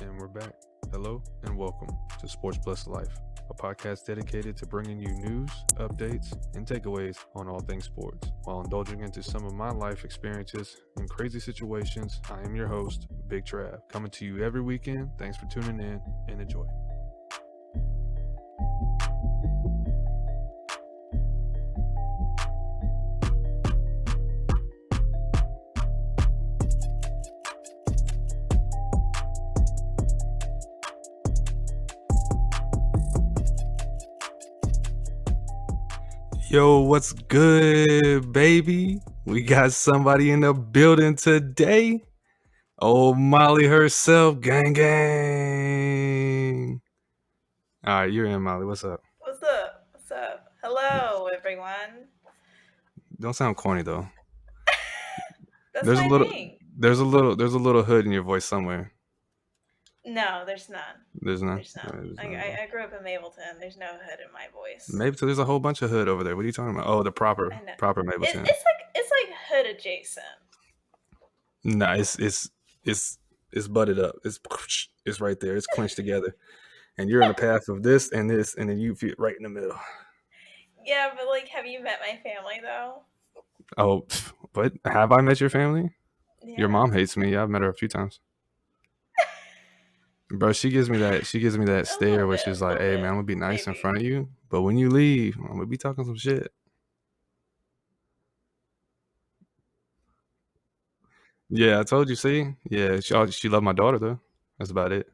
And we're back. Hello and welcome to Sports Plus Life, a podcast dedicated to bringing you news, updates, and takeaways on all things sports, while indulging into some of my life experiences and crazy situations. I am your host, Big Trav, coming to you every weekend. Thanks for tuning in and enjoy. Yo, what's good, baby? We got somebody in the building today. Oh, Molly herself, gang, gang. All right, you're in, Molly. What's up? What's up? What's up? Hello, everyone. Don't sound corny though. That's There's a my little, thing. there's a little hood in your voice somewhere. No, there's none. There's none. There's none. I grew up in Mapleton. There's no hood in my voice. Maybe there's a whole bunch of hood over there. What are you talking about? Oh, the proper I know. Mapleton. It's like hood adjacent. Nah, it's butted up. It's right there. It's clenched together, and you're in the path of this, and then you fit right in the middle. Yeah, but like, have you met my family though? Oh, but have I met your family? Yeah. Your mom hates me. I've met her a few times. Bro, she gives me that stare, which is like, hey man, I'm gonna be nice in front of you, but when you leave, I'm gonna be talking some shit. Yeah, I told you. See, yeah, she loved my daughter though. That's about it.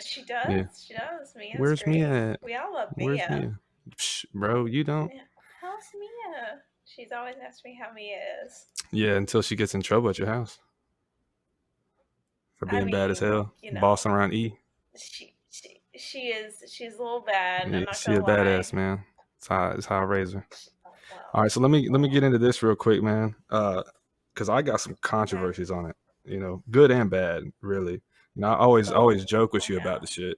She does. Yeah. She does. Mia's Where's great. Mia at? We all love Where's Mia. Mia? Psh, bro, you don't. How's Mia? She's always asked me how Mia is. Yeah, until she gets in trouble at your house for being bad as hell, bossing around E. She's a little bad. Yeah, I'm not she a gonna lie. badass, man. It's how I raise her. All right, so let me get into this real quick, man. Because I got some controversies on it. You know, good and bad, really. You know, I always joke with you about the shit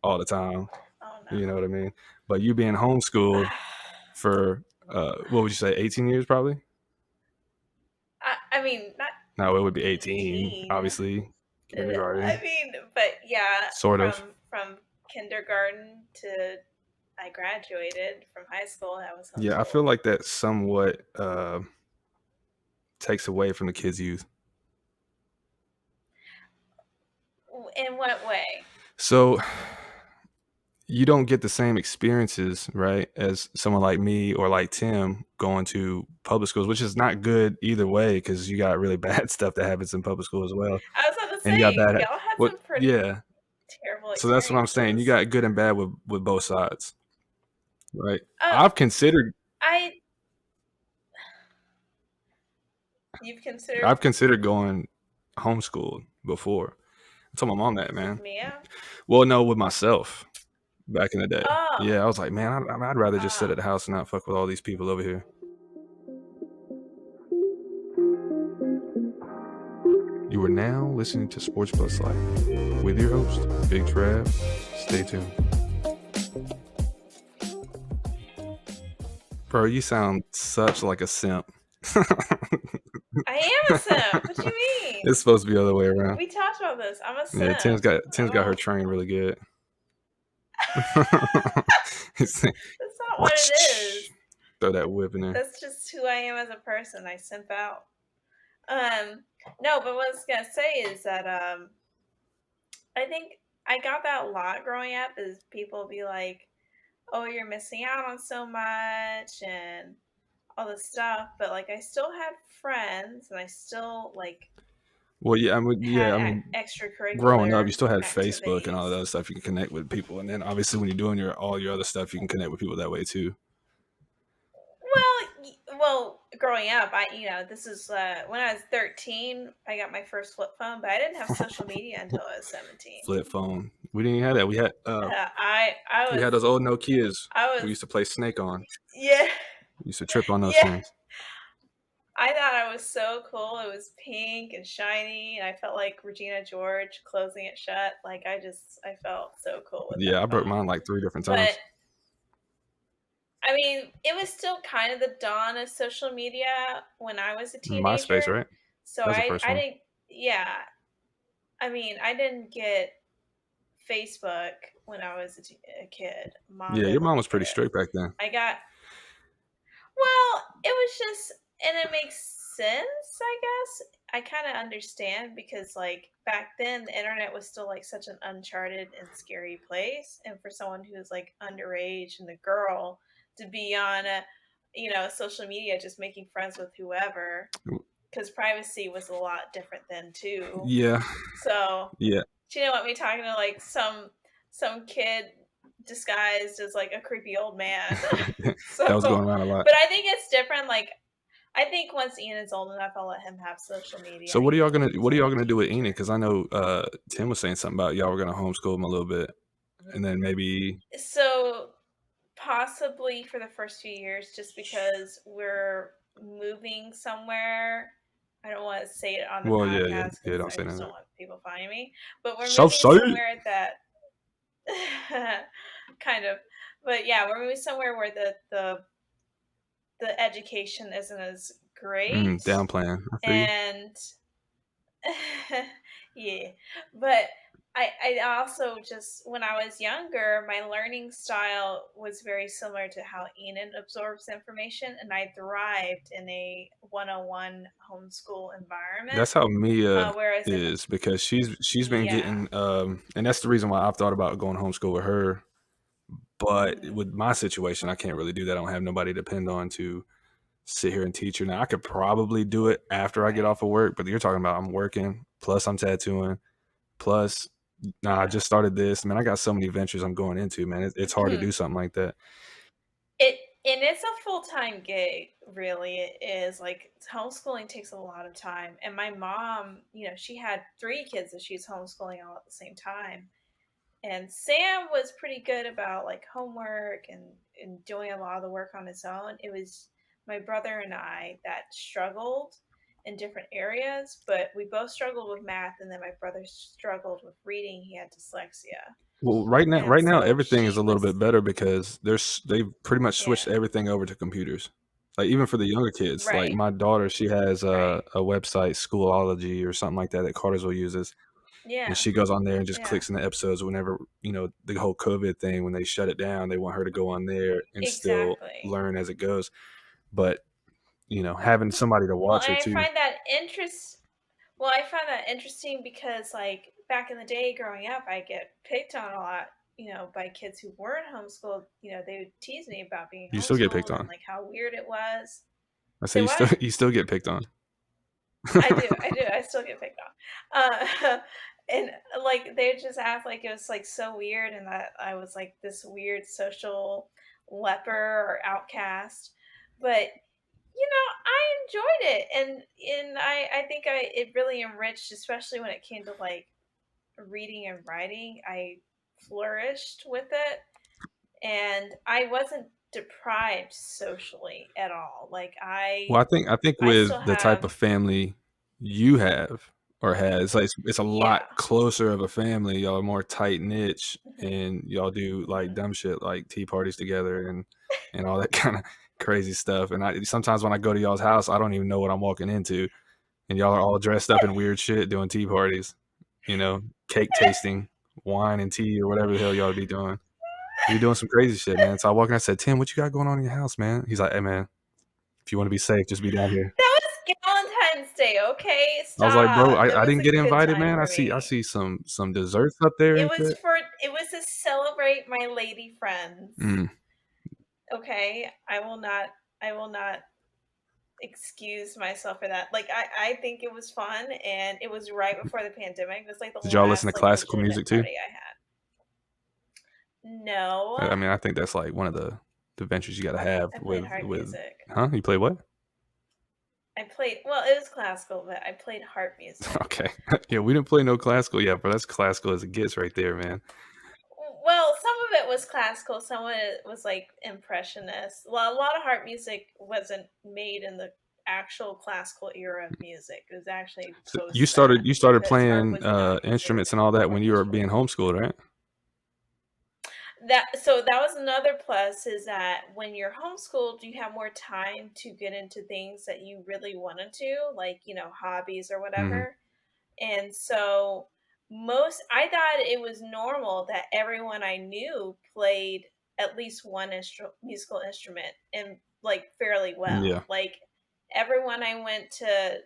all the time. Oh, no. You know what I mean? But you being homeschooled for what would you say, 18 years probably? I mean, not. No, it would be 18, obviously. Kindergarten. I mean, but yeah, Sort of. From kindergarten to I graduated from high school. I was homeschooled. Yeah, I feel like that somewhat takes away from the kids' youth. In what way? So you don't get the same experiences, right, as someone like me or like Tim going to public schools, which is not good either way because you got really bad stuff that happens in public school as well. I was about to say, y'all had some pretty terrible experiences. So that's what I'm saying. You got good and bad with both sides, right? I've considered going homeschooled before. I told my mom that, man. With Mia? Well, no, with myself back in the day. Oh. Yeah, I was like, man, I'd rather just sit at the house and not fuck with all these people over here. You are now listening to Sports Plus Life with your host, Big Trav. Stay tuned. Bro, you sound such like a simp. I am a simp. What do you mean? It's supposed to be the other way around. We talked about this. I'm a simp. Yeah, Tim's got her trained really good. That's not what it is. Throw that whip in there. That's just who I am as a person. I simp out. No, but what I was gonna say is that I think I got that a lot growing up. Is people be like, "Oh, you're missing out on so much," and all this stuff. But like, I still had friends, and I still like. Well, yeah, I mean, extracurricular. Growing up, you still had Facebook and all that other stuff. You can connect with people, and then obviously when you're doing all your other stuff, you can connect with people that way too. Well, growing up, this is when I was 13. I got my first flip phone, but I didn't have social media until I was 17. Flip phone. We didn't even have that. We had we had those old Nokias. We used to play Snake on. Yeah. We used to trip on those things. I thought I was so cool. It was pink and shiny, and I felt like Regina George closing it shut. Like I felt so cool with I broke mine like 3 different times. But I mean, it was still kind of the dawn of social media when I was a teenager. MySpace, right? So I didn't. Yeah. I mean, I didn't get Facebook when I was a kid. Mom Yeah, your didn't let mom me was get pretty it. strict back then. I got Well, it was just, and it makes sense, I guess. I kind of understand because, like, back then, the internet was still like such an uncharted and scary place, and for someone who's like underage and a girl to be on social media, just making friends with whoever, because privacy was a lot different then too. Yeah, So yeah. she didn't want me talking to like some kid disguised as like a creepy old man. So, That was going around a lot. but I think it's different. Like, I think once Ian is old enough, I'll let him have social media. So He can be his what are y'all own gonna do with Enid? teenager. Because I know Tim was saying something about y'all were gonna homeschool him a little bit, and then maybe. So possibly for the first few years, just because we're moving somewhere. I don't want to say it on the Well, yeah, yeah, podcast yeah. because Don't I say none just of don't that. want people finding me. But we're So moving sorry. somewhere that kind of, but yeah, we're moving somewhere where the education isn't as great, Downplaying. I feel you. and yeah, but I also just, when I was younger, my learning style was very similar to how Enid absorbs information, and I thrived in a 101 homeschool environment. That's how Mia Whereas if is because she's been yeah, getting and that's the reason why I've thought about going homeschool with her. But mhm, with my situation, I can't really do that. I don't have nobody to depend on to sit here and teach her. Now I could probably do it after I get right, off of work, but you're talking about I'm working, plus I'm tattooing, plus I yeah. just started this. Man, I got so many ventures I'm going into, man. It's hard to do something like that. It and it's a full-time gig, really. It is. Like, homeschooling takes a lot of time. And my mom, she had 3 kids that she's homeschooling all at the same time. And Sam was pretty good about like homework and doing a lot of the work on his own. It was my brother and I that struggled in different areas, but we both struggled with math, and then my brother struggled with reading. He had dyslexia. Well, And right now, so everything is she a little bit was, better because they've pretty much switched yeah, everything over to computers. Like even for the younger kids, like right, my daughter, she has right. a website, Schoolology or something like that that Cartersville uses, and Yeah, she goes on there and just yeah. clicks in the episodes whenever the whole COVID thing when they shut it down, they want her to go on there and still Exactly. learn as it goes. But having somebody to Well, watch and her I too. find that interesting because, like, back in the day growing up, I get picked on a lot, by kids who weren't homeschooled. They would tease me about being You still get picked homeschooled and on. like how weird it was. I say Say what? you still get picked on. I do. I still get picked on. And like they just act like it was like so weird, and that I was like this weird social leper or outcast. But I enjoyed it, and I think it really enriched, especially when it came to like reading and writing. I flourished with it, and I wasn't deprived socially at all. Like Well, I I think I still with the type have of family you have or has, like it's a lot yeah. closer of a family. Y'all are more tight knit, Mhm, and y'all do like mhm. dumb shit like tea parties together and all that kind of crazy stuff. And I sometimes when I go to y'all's house, I don't even know what I'm walking into, and y'all are all dressed up in weird shit doing tea parties, cake tasting, wine and tea or whatever the hell y'all be doing. You be doing some crazy shit, man. So I walk in, I said, Tim, what you got going on in your house, man? He's like, hey, man, if you want to be safe, just be down here. That was Valentine's Day, okay? I was like, bro, Stop. That I was didn't a get good invited, time man. for I me. see some desserts up there and shit. It was to celebrate my lady friends. Mm. Okay? I will not excuse myself for that. Like I think it was fun, and it was right before the pandemic. It was like the Did y'all listen to last like classical legitimate music too? party I had. No. I mean, I think that's like one of the ventures you got to have I played harp with. music. Huh? You play what? I played, well, it was classical, but I played harp music. Okay. Yeah, we didn't play no classical yet, but that's classical as it gets right there, man. Well, some of it was classical, some of it was like impressionist. Well, a lot of harp music wasn't made in the actual classical era of music. It was actually So post that you started because harp playing was not considered instruments and all that when you were being orchestral. homeschooled, right? That was another plus, is that when you're homeschooled, you have more time to get into things that you really wanted to, like, hobbies or Mm-hmm. whatever. And so I thought it was normal that everyone I knew played at least one musical instrument and like fairly Yeah. well. Like everyone I went to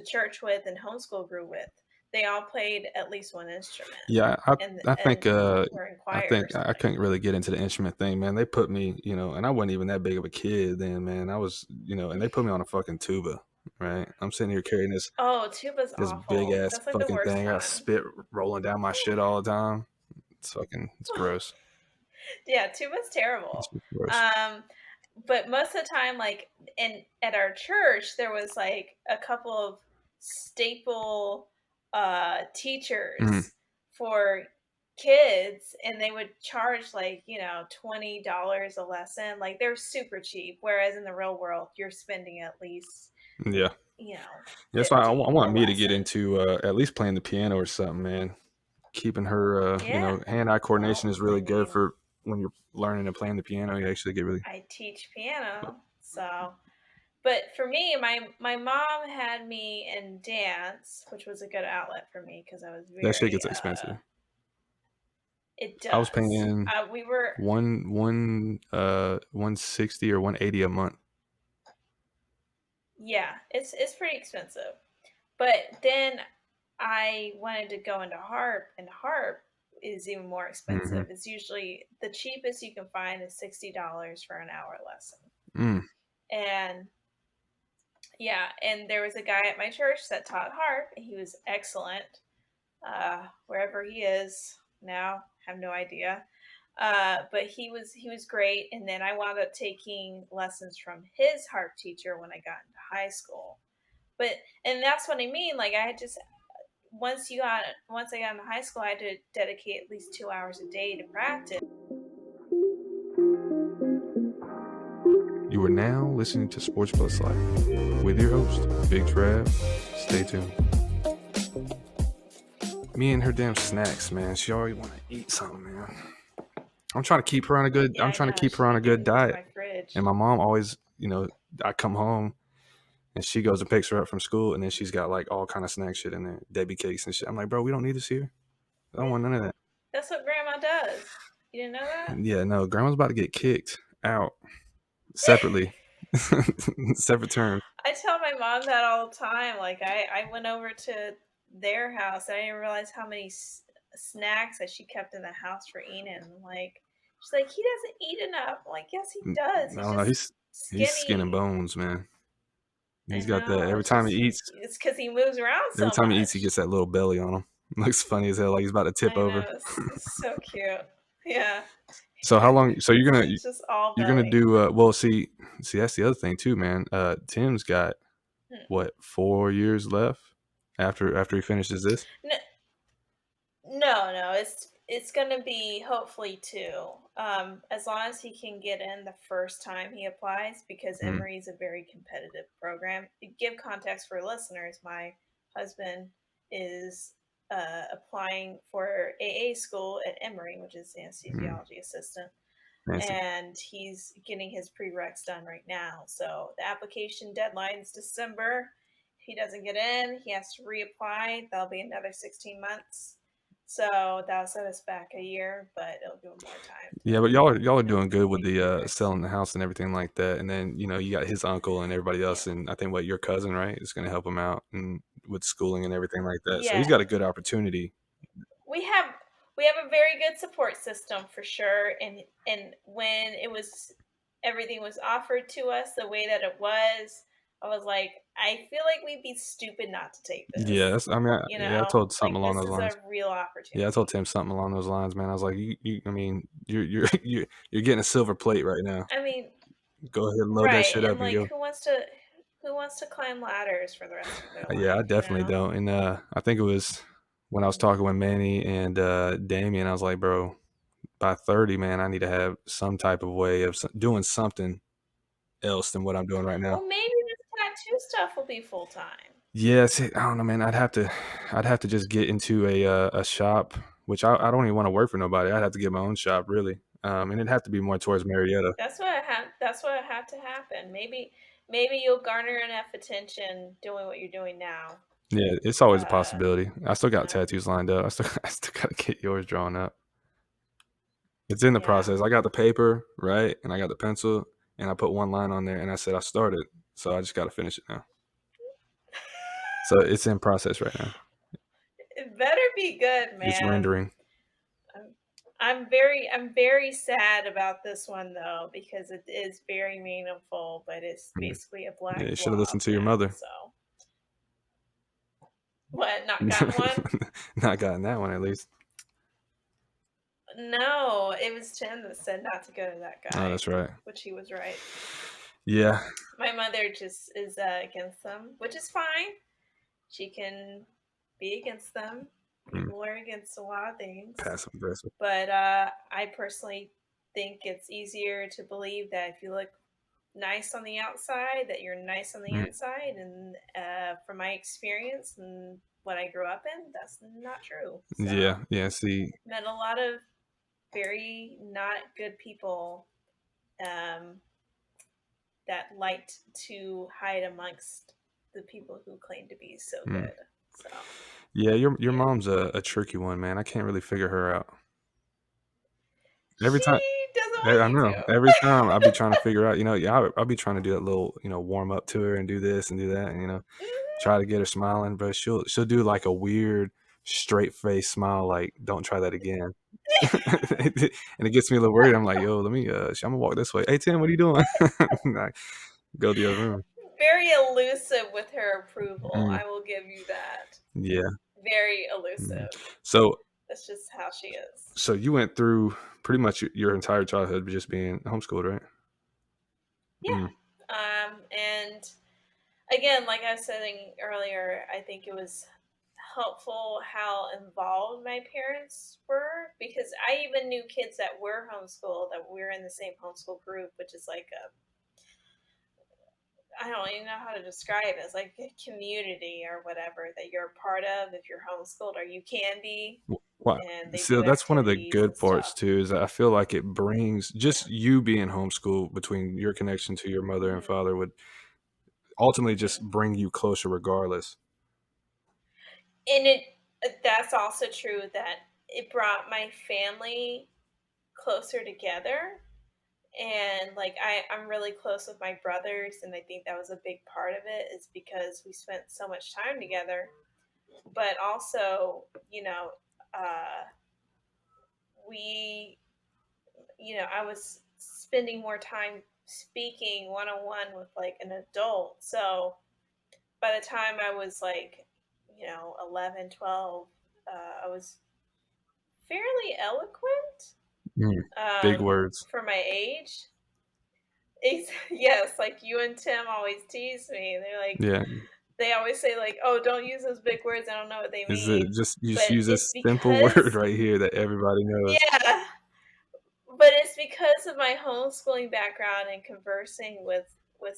church with and homeschool grew with, they all played at least one instrument Yeah, and I think were in I choir or think I something. couldn't really get into the instrument thing, man. They put me, and I wasn't even that big of a kid then, man. I was, and they put me on a fucking tuba, right? I'm sitting here carrying Oh, tuba's this big awful. ass That's like the fucking worst thing. I got one. spit rolling down my shit all the time. It's gross. Yeah, tuba's It's terrible. gross. Um, but most of the time, like in at our church, there was like a couple of staple Mm, teachers for kids, and they would charge like $20 a lesson. Like they're super cheap. Whereas in the real world, you're spending at least yeah. That's why 50 I a want me to get lesson. into at least playing the piano or something, man. Keeping her, Yeah. hand-eye coordination Well, is I really good mean, for when you're learning and playing the piano. You actually get really. I teach piano, so. But for me, my mom had me in dance, which was a good outlet for me because I was That shit very. gets expensive. It I was does. paying We were 160 or 180 a month. Yeah, it's pretty expensive. But then I wanted to go into harp, and harp is even more Mm-hmm. expensive. It's usually the cheapest you can find is $60 for an hour lesson, Mm. and yeah, and there was a guy at my church that taught harp, and he was excellent. Wherever he is now, have no idea. But he was great, and then I wound up taking lessons from his harp teacher when I got into high school. But and that's what I mean. Like I had just once I got into high school, I had to dedicate at least 2 hours a day to practice. You are now listening to Sports Plus Life with your host, Big Trav. Stay tuned. Me and her damn snacks, man. She always want to eat something, man. I'm trying to keep her on a good. Yeah, I'm I trying to know. keep her She on be a good getting into diet. my fridge. And my mom always, I come home and she goes and picks her up from school, and then she's got like all kind of snack shit in there, Debbie cakes and shit. I'm like, bro, we don't need this here. I don't Yeah, want none of that. that's what Grandma does. You didn't know that? Yeah, no, grandma's about to get kicked out separately, separate terms. I tell my mom that all the time. Like I went over to their house and I didn't realize how many snacks that she kept in the house for Enon. Like she's like, he doesn't eat enough. I'm like, yes, he does. I He's don't know. just He's skin and skinny. bones, man. I He's got that know. every time he eats. It's because he moves around Every so time he eats, he much. gets that little belly on him. Looks funny as hell, like he's about to tip I over. know. It's so cute. Yeah. So how long? So It's just all you're gonna belly. do? Well, see, that's the other thing too, man. Tim's got Hmm. what 4 years left after he finishes this. No, no. It's gonna be hopefully two. As long as he can get in the first time he applies, because Mm, Emory is a very competitive program. To give context for listeners, my husband is applying for AA school at Emory, which is mm, anesthesiology assistant, fancy. and he's getting his prereqs done right now. So the application deadline is December. If he doesn't get in, he has to reapply. That'll be another 16 months. So that'll set us back a year, but it'll give him more time to, Yeah, but y'all are doing good with take the prereqs. selling the house and everything like that. And then you got his uncle and everybody Yeah. else, and I think what your cousin, right, is going to help him out and with schooling and everything like that. So he's Yeah. got a good opportunity. We have we have a very good support system for sure, and when it was everything was offered to us the way that it was, I was like, I feel like we'd be stupid not to take Yeah, this. I told something Like along this those is a lines. real Yeah, I told opportunity. Tim something along those lines, man. I was like, I mean, you're getting a silver plate right now. I mean, Go ahead and load that right, shit and up and like go. who wants to climb ladders for the rest of their Yeah, I life, you definitely know? don't. And I think it was when I was talking with Manny and Damien, I was like, bro, by 30, man, I need to have some type of way of doing something else than what I'm doing right now. Well, maybe this tattoo stuff will be full time. Yeah, see, I don't know, man. I'd have to just get into a shop, which I don't even want to work for nobody. I'd have to get my own shop, really. And it'd have to be more towards Marietta. That's what had to happen. Maybe you'll garner enough attention doing what you're doing now. Yeah, it's always a Uh, possibility. I still got um, tattoos lined up. I still gotta get yours drawn up. It's in the yeah. process. I got the paper, right? And I got the pencil, and I put one line on there, and I said I started. So I just gotta finish it now. So it's in process right now. It better be good, It's man. rendering. I'm, I'm very sad about this one though because it is very meaningful, but it's Mm. basically a Yeah, black you should have blob listened to your now. mother. So what? Not gotten one? Not gotten that one at least. No, it was Tim that said not to go to that Oh, guy, that's right. which he was right. Yeah. My mother just is against them, which is fine. She can be against them. Mm. People are against a lot of things. Passive aggressive. But I personally think it's easier to believe that if you look nice on the outside, that you're nice on the Mm. inside. And from my experience and what I grew up in, that's not true. So Yeah. Yeah. See. met a lot of very not good people um, that liked to hide amongst the people who claim to be so Mm. good. So Yeah. Your yeah, mom's a tricky one, man. I can't really figure her out. Every she time. doesn't I want you know. to. Every time I'll be trying to figure out, yeah, I'll be trying to do that little, warm up to her and do this and do that, and try to get her smiling, but she'll do like a weird straight face smile, like don't try that again. And it gets me a little worried. I'm like, yo, let me I'm gonna walk this way. Hey Tim, what are you doing? I go to the other room. Very elusive with her approval. Mm, I will give you that. yeah. Very Mm. elusive. So That's just how she is. so you went through pretty much your entire childhood just being homeschooled, right? Yeah. Mm, And again, like I was saying earlier, I think it was helpful how involved my parents were because I even knew kids that were homeschooled that we were in the same homeschool group, which is like a I don't even know how to describe it. It's like a community or whatever that you're a part of if you're homeschooled or you can be, What? and they So do that's one of the activities and good parts stuff. too, is that I feel like it brings Yeah. just you being homeschooled between your connection to your mother and Mm-hmm. father would ultimately just Mm-hmm. bring you closer regardless. And that's also true that it brought my family closer together. And like I'm really close with my brothers, and I think that was a big part of it is because we spent so much time together. But also, uh, we I was spending more time speaking one on one with like an adult. So by the time I was like, 11, 12, I was fairly eloquent Mm. Big words. for my age. Yes, like you and Tim always tease me. Yeah. They always say like, "Oh, don't use those big words. I don't know what they Is it mean." just you just But use it's this simple word because right here that everybody knows. yeah, but it's because of my homeschooling background and conversing with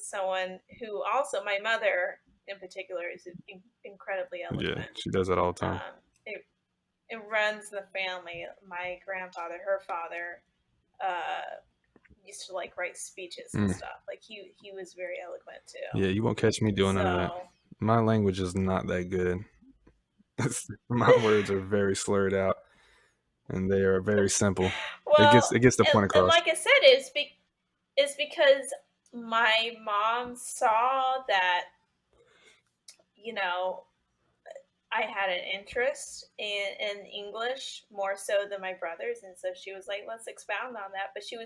someone who also my mother in particular is incredibly Yeah, eloquent. she does that all the time. It runs the family. My grandfather, her father, uh, used to like write speeches and Mm. stuff. Like he was very eloquent too. Yeah, you won't catch me doing none of that. So My language is not that good. My words are very slurred out, and they are very simple. well, It gets the point and across. like I said, it's because my mom saw that you know I had an interest in English more so than my brothers, and so she was like, "Let's expound on that." But she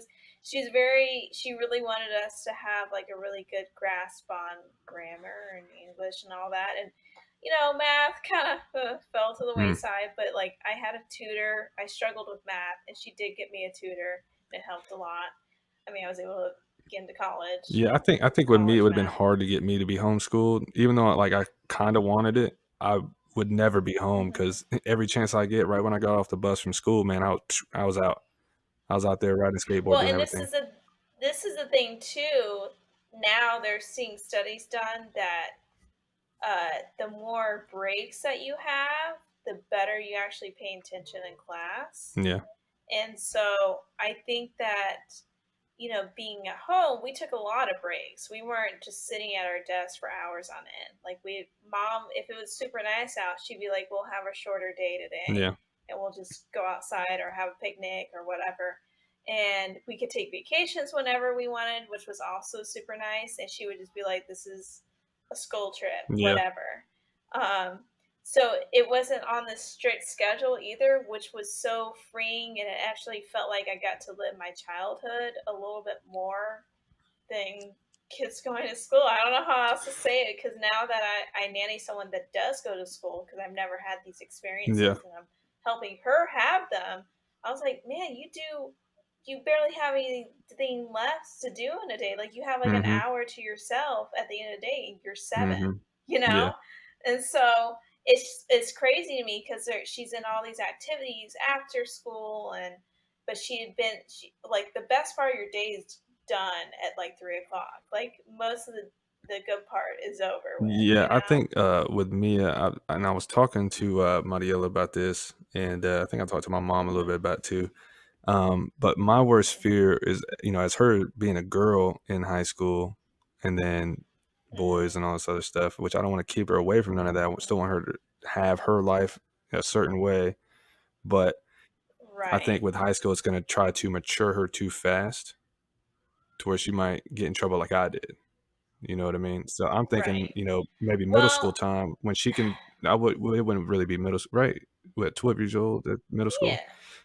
really wanted us to have like a really good grasp on grammar and English and all that, and math kind of fell to the Mm. wayside. But like, I had a tutor. I struggled with math, and she did get me a tutor. It helped a lot. I mean, I was able to get into college, Yeah, I think with me it college would have been math. hard to get me to be homeschooled, even though like I kind of wanted it. I would never be home Hmm. because every chance I get, right when I got off the bus from school, man, I was out. I was out there riding skateboard Well, doing and everything. this is the thing too. Now they're seeing studies done that the more breaks that you have, the better you actually pay attention in class. Yeah. And so I think that being at home, we took a lot of breaks. We weren't just sitting at our desk for hours on end. Like mom, if it was super nice out, she'd be like, "We'll have a shorter day today, Yeah. and we'll just go outside or have a picnic or whatever." And we could take vacations whenever we wanted, which was also super nice. And she would just be like, "This is a school trip, Yeah. whatever." Um, so it wasn't on the strict schedule either, which was so freeing, and it actually felt like I got to live my childhood a little bit more than kids going to school. I don't know how else to say it, because now that I nanny someone that does go to school, because I've never had these Yeah. experiences and I'm helping her have them, I was like, man, you barely have anything left to do in a day. Like, you have like an Mm-hmm. hour to yourself at the end of the day, and you're 7, Mm-hmm. you Yeah. know? And so it's crazy to me, because she's in all these activities after school, and but like, the best part of your day is done at like 3 o'clock. Like, most of the good part is over with, Yeah, I think with Mia, and I was talking to Mariela about this, and I think I talked to my mom a little Mm-hmm. bit about it too. But my worst fear is, as her being a girl in high school, and then boys and all this other stuff, which I don't want to keep her away from none of that. I still want her to have her life a certain way, but I think Right. with high school, it's going to try to mature her too fast to where she might get in trouble like I did. You know what I mean? So I'm thinking, Right. maybe middle school Well, time when she can. Well, it wouldn't really be middle, right? What, 12 years old at middle school, yeah.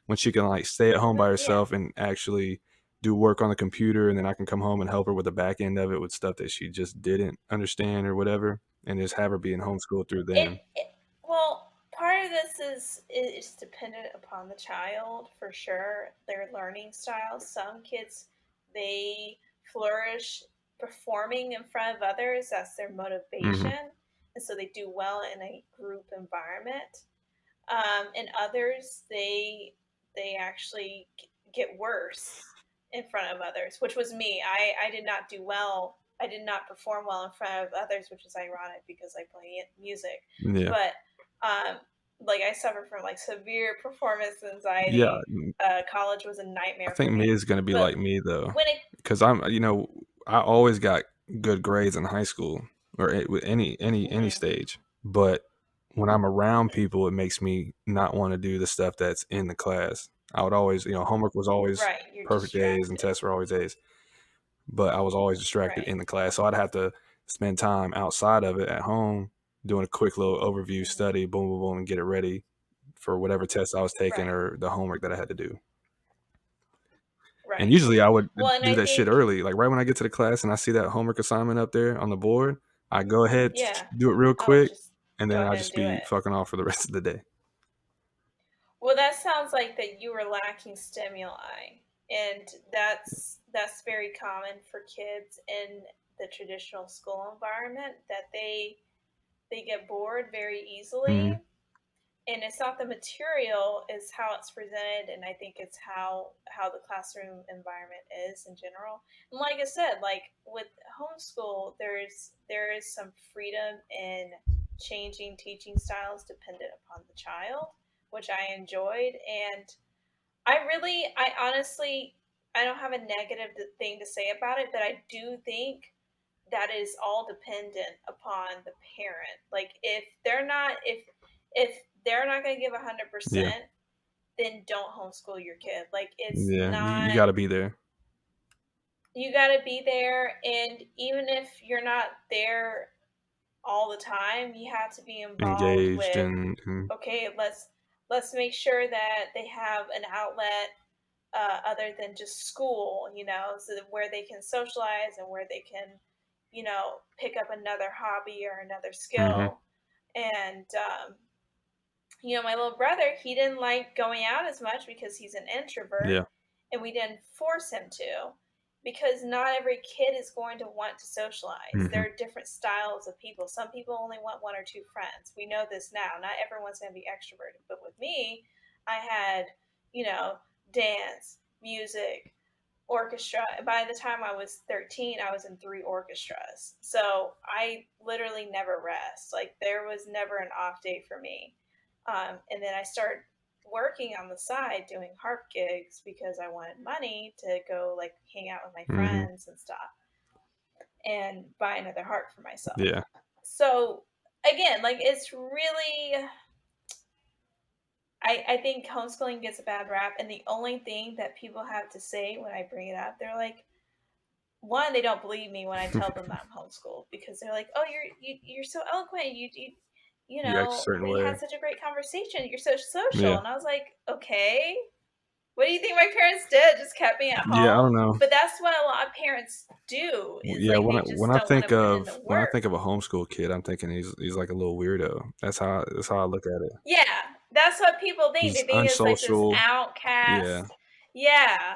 when she can like stay at home by Yeah. herself and actually do work on the computer, and then I can come home and help her with the back end of it with stuff that she just didn't understand or whatever, and just have her being homeschooled through then. It well, part of this is dependent upon the child, for sure, their learning style. Some kids, they flourish performing in front of others. That's their Mm-hmm. motivation, and so they do well in a group environment. And others, they actually get worse in front of others, which was me. I did not do well. I did not perform well in front of others, which is ironic because I play music. Yeah. But um, like, I suffered from like severe performance Yeah. anxiety. College was a I nightmare for think me. Mia's gonna be But like me though, when it because I always got good grades in high school or with any mhm, stage, but when I'm around people, it makes me not want to do the stuff that's in the class. I would always, homework was always right, you're perfect A's and distracted. tests were always A's, but I was always distracted Right. in the class, so I'd have to spend time outside of it at home doing a quick little overview Hmm. study, boom, boom, boom, and get it ready for whatever test I was taking Right. or the homework that I had to do. And Right. usually I would Well, and do I that shit think, early. Like right when I get to the class and I see that homework assignment up there on the board, I go ahead, yeah, do it real I would quick, just and go then I'll ahead and just do be it. fucking off for the rest of the day. Well, that sounds like that you were lacking stimuli, and that's very common for kids in the traditional school environment, that they get bored very Mm-hmm. easily. And it's not the material, it's how it's presented, and I think it's how the classroom environment is in general. And like I said, like with homeschool, there is some freedom in changing teaching styles dependent upon the child, which I enjoyed. And I honestly, I don't have a negative thing to say about it, but I do think that is all dependent upon the parent. Like, if they're not going to give Yeah, 100%, then don't homeschool your kid. Like, it's yeah, you not. got to be there, You got to be there, and even if you're not there all the time, you have to be involved engaged, with, and okay, let's make sure that they have an outlet, other than just school, so that where they can socialize and where they can, pick up another hobby or another mm-hmm. skill. And my little brother, he didn't like going out as much because he's an introvert, Yeah, and we didn't force him to, because not every kid is going to want to socialize. mm-hmm. There are different styles of people. Some people only want one or two friends. We know this now. Not everyone's going to be extroverted. But with me, I had, you know, dance, music, orchestra. By the time I was 13, I was in 3 orchestras. So I literally never rest. Like, there was never an off day for me. And then I started working on the side doing harp gigs because I wanted money to go like hang out with my Mm-hmm. friends and stuff and buy another harp for myself. Yeah. So again, like it's really I think homeschooling gets a bad rap, and the only thing that people have to say when I bring it up, they're like, one, they don't believe me when I tell them that I'm homeschooled because they're like, "Oh, you're so eloquent. You You act a know, certain we way. had such a great conversation. You're so social." Yeah. And I was like, "Okay, what do you think my parents did? Just kept me at Yeah, I don't home?" know. But that's what a lot of parents do. Is Yeah, like when they when just I don't want to think put in the of when I work. think of a homeschool kid, I'm thinking he's like a little weirdo. That's how I look at it. Yeah, that's what people think. They He's think it's like this unsocial. Yeah. outcast. Yeah.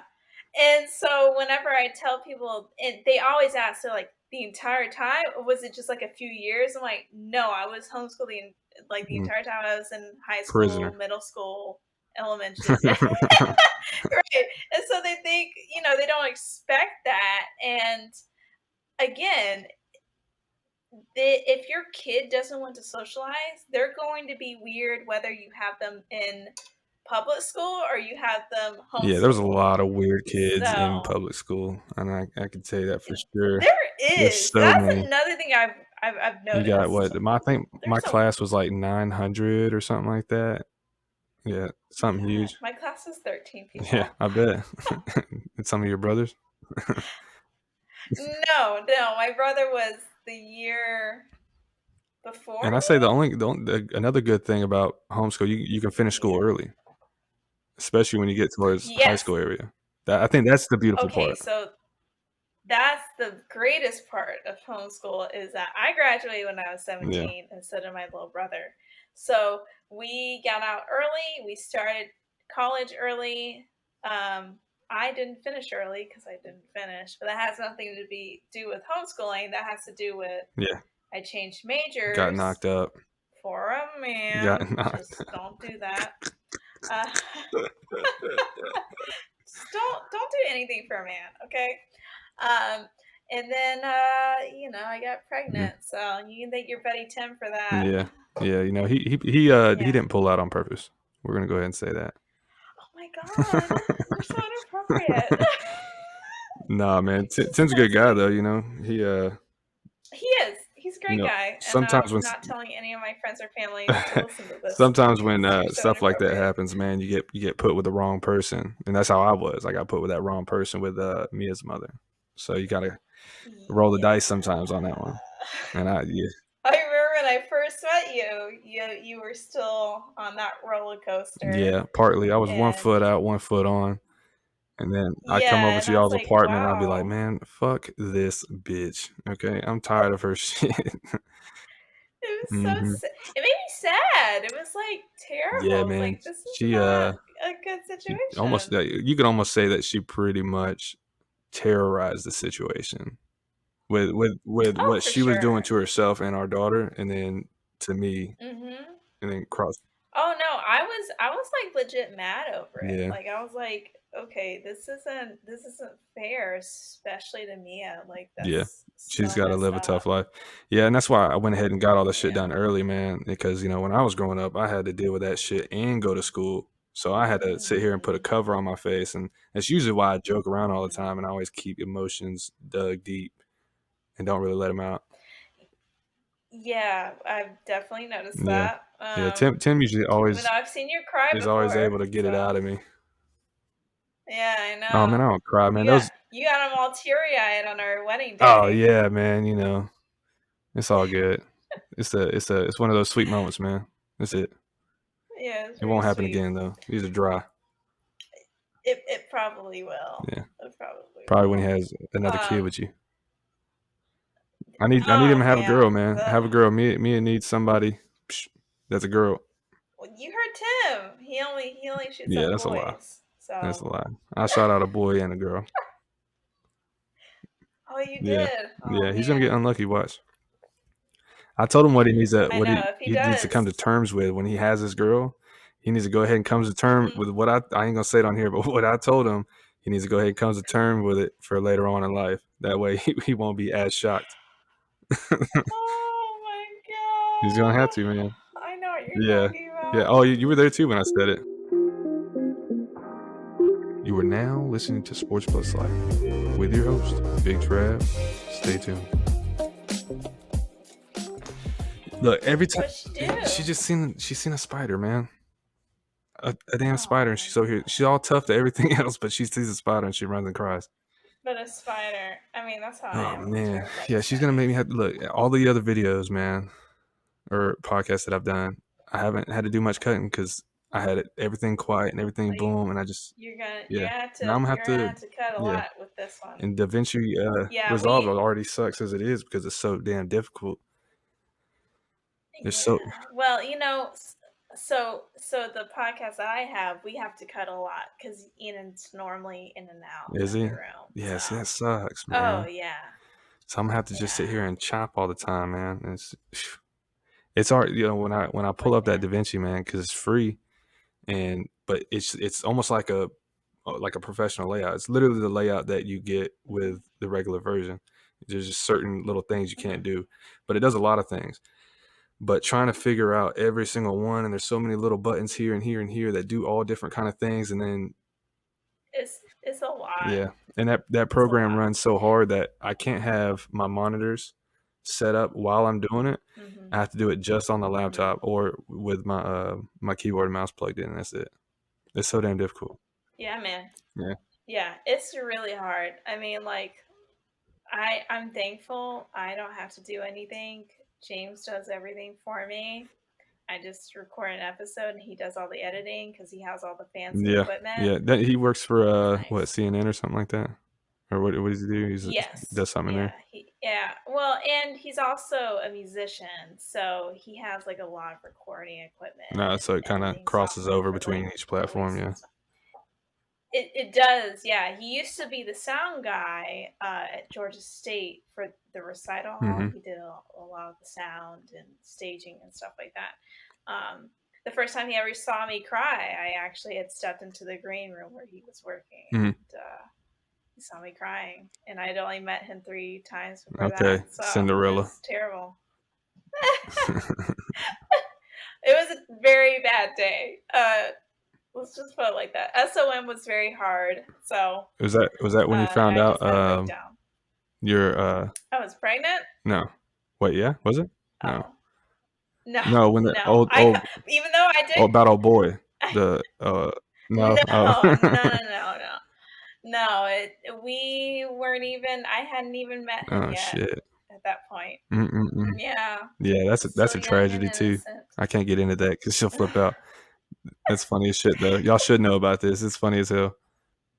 And so whenever I tell people, and they always ask, they're like, the entire time, or was it just like a few years? I'm like, no, I was homeschooling like the Mm. entire time I was in high school, Prisoner. middle school, elementary. Right. And so they think, they don't expect that. And again, if your kid doesn't want to socialize, they're going to be weird whether you have them in public school or you have them Yeah, there was a homeschooled. lot of weird kids in So public school, and I can tell you that for sure. there There's is. so That's many. another thing I've You got noticed. what? I think my There's a class was like 900 or something like that. Yeah, something God. huge. My class was 13 Yeah, people. I bet. And some of your brothers. No, my brother was the year before And I say me. another good thing about homeschool, you can finish school Yeah. early, especially when you get towards high Yes. school area. I think that's the beautiful Okay, part. so that's the greatest part of homeschool is that I graduated when I was Yeah, 17 instead of my little brother. So we got out early. We started college early. I didn't finish early because I didn't finish, but that has nothing to do with homeschooling. That has to do with yeah. I changed Got majors knocked up. for a Got man. knocked. Just don't do that. Uh, just don't do anything for a man, okay? Um, and then I got pregnant, so you can thank your buddy Tim for that. Yeah, yeah. He Yeah. didn't pull out on purpose. We're gonna go ahead and say that. Oh my god, you're so inappropriate. Nah, man. Just Tim's a good because guy he though. he is. He's a You great know. guy, and Sometimes I'm when not telling any of my friends or family to listen to this sometimes when because you're so stuff like that inappropriate. happens, man, you get put with the wrong person, and that's how I was. I got put with that wrong person with Mia's mother. So you gotta roll the Yeah. dice sometimes on that one. And yeah, I remember when I first met you, you were still on that roller coaster, yeah. Partly, I was one and foot out, one foot on, and then I come yeah, over and to I was y'all's like, apartment, and I'll be like, wow. man, fuck this bitch. Okay, I'm tired of her shit. It was so Hmm. it made me sad. It was like terrible. Yeah, I was man. like, this is She not a good she almost situation. you could almost say that she pretty much terrorized the situation with Oh, what for she was doing sure. to herself and our daughter, and then to me, Mhm. and then cross. Oh no, I was like legit mad over it. Yeah, Like I was like, okay, this isn't fair, especially to Mia. Like yeah. that's She's so got to messed live a tough up. life. Yeah, and that's why I went ahead and got all the shit Yeah. done early, man. Because when I was growing up, I had to deal with that shit and go to school. So I had to sit here and put a Mhm. cover on my face, and that's usually why I joke around all the Mhm. time, and I always keep emotions dug deep and don't really let them out. Yeah, I've definitely noticed Yeah, that. yeah. Tim usually Even though always I've seen you cry is always able before, to get it so out of me. yeah, I Oh man, know. I don't cry, man. Those. You got them all teary eyed on our wedding Oh day. yeah, man. It's all good. It's one of those sweet moments, man. That's it. Yeah, it's It pretty won't happen sweet. again though. These are dry. It probably will. Yeah, It probably probably when he will. has another kid Um. with you. I need him Oh to have a girl, man. man. Have a girl. Mia needs somebody. That's a girl. Well, you heard Tim. He only shoots Yeah, up that's a lie. boys. That's So. a lie. I shot out a boy and a girl. Oh, you Yeah, did. Oh yeah. He's gonna get man. unlucky. Watch. I told him I know. If he he needs to come to does. terms with when he has his girl. He needs to go ahead and come to terms Mhm. with what I ain't gonna say it on here, but what I told him, he needs to go ahead and come to terms with it for later on in life. That way he won't be as shocked. Oh my He's gonna have to, god. man. I know what you're Yeah, talking yeah. about. Oh, you were there too when I said it. You are now listening to Sports Plus Life with your host, Big Trav. Stay tuned. Look, every time she's seen a spider, man. A damn spider, and she's so here. She's all tough to everything else, but she sees a spider and she runs and cries. But a spider, I mean, that's how I am. Oh man, yeah, she's gonna make me have to look at all the other videos, man, or podcasts that I've done. I haven't had to do much cutting because I had everything quiet and everything boom, and I just you're gonna have to cut a lot with this one. And DaVinci Resolve already sucks as it is because it's so damn difficult. Well, you know, so the podcast I have, we have to cut a lot because Ian's normally in and out. Is he? Room, yeah, so. See, that sucks, man. Oh yeah. So I'm gonna have to just sit here and chop all the time, man. It's hard, you know, when I pull up that DaVinci, man, because it's free, but it's almost like a professional layout. It's literally the layout that you get with the regular version. There's just certain little things you can't do, but it does a lot of things. But trying to figure out every single one, and there's so many little buttons here and here and here that do all different kind of things, and then it's a lot. Yeah, and that program runs so hard that I can't have my monitors set up while I'm doing it. Mm-hmm. I have to do it just on the laptop or with my my keyboard and mouse plugged in. That's it. It's so damn difficult. Yeah, man. Yeah, it's really hard. I mean, like, I'm thankful I don't have to do anything. James does everything for me. I just record an episode and he does all the editing because he has all the fancy equipment. Yeah, he works for nice. What, CNN or something like that? Or what does he do? He does something there. Well, and he's also a musician, so he has like a lot of recording equipment. No, so it kind of crosses over between each platform, yeah. It does, yeah. He used to be the sound guy at Georgia State for the recital hall. Mm-hmm. He did a lot of the sound and staging and stuff like that. The first time he ever saw me cry, I actually had stepped into the green room where he was working. Mm-hmm. And he saw me crying. And I'd only met him 3 times before that. So Cinderella. It was terrible. It was a very bad day. Let's just put it like that. SOM was very hard. So was that when you found out you're I was pregnant? No. Wait, yeah? Was it? No. No, when the old even though I did about old boy. The No. No, we weren't even I hadn't even met him yet. Shit. At that point. Yeah. Yeah, that's a tragedy too. I can't get into that because she'll flip out. That's funny as shit, though. Y'all should know about this. It's funny as hell.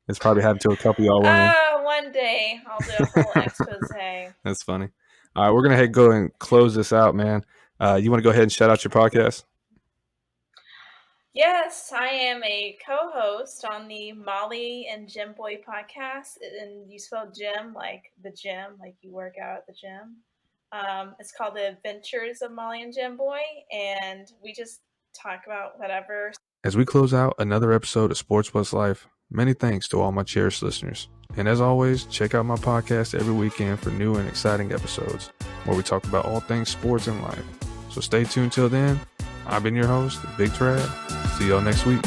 It's probably happened to a couple of y'all women. One day I'll do a whole expose. That's funny. All right, we're going to go and close this out, man. You want to go ahead and shout out your podcast? Yes, I am a co-host on the Molly and Jim Boy podcast. And you spell Jim like the gym, like you work out at the gym. It's called The Adventures of Molly and Jim Boy. And we just talk about whatever. As we close out another episode of Sports Plus Life, many thanks to all my cherished listeners. And as always, check out my podcast every weekend for new and exciting episodes where we talk about all things sports and life. So stay tuned till then. I've been your host, Big Trav. See y'all next week.